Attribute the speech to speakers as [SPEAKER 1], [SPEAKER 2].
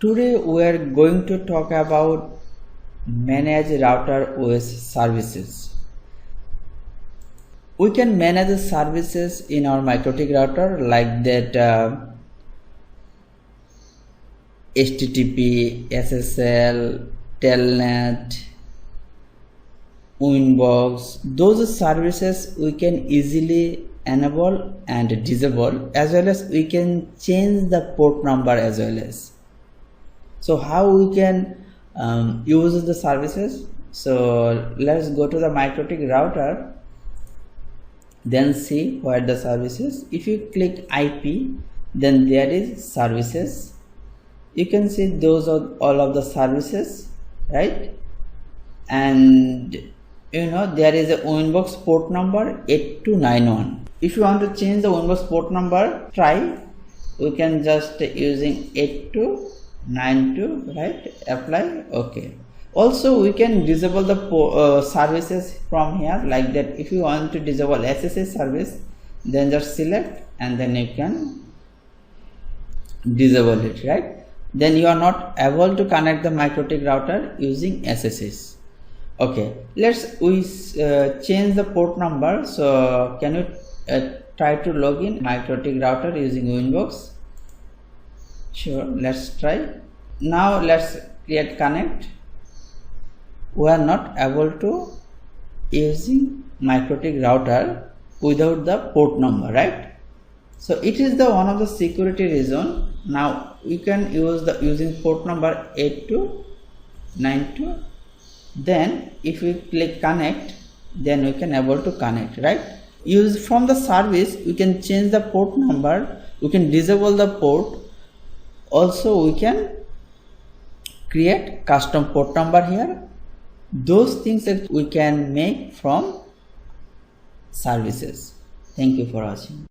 [SPEAKER 1] Today we are going to talk about manage router OS services. We can manage the services in our MikroTik router like that HTTP, SSL, Telnet, Winbox. Those services we can easily enable and disable, as well as we can change the port number as well as. So how we can use the services? So let's go to the MikroTik router, then see where the services. If you click IP, then there is services. You can see those are all of the services, right? And there is a Winbox port number 8291. If you want to change the Winbox port number, try. We can just using 8292, right? Apply. Okay. Also we can disable the services from here like that. If you want to disable SSH service, then just select and then you can disable it, right? Then you are not able to connect the MikroTik router using SSH. Okay, let's change the port number. So can you try to log in MikroTik router using Winbox? Sure, let's try. Now let's create connect. We are not able to using MikroTik router without the port number, right? So it is the one of the security reason. Now we can use the using port number 8292. Then if we click connect, then we can able to connect, right? Use from the service, we can change the port number, we can disable the port. Also we can create custom port number here. Those things that we can make from services. Thank you for watching.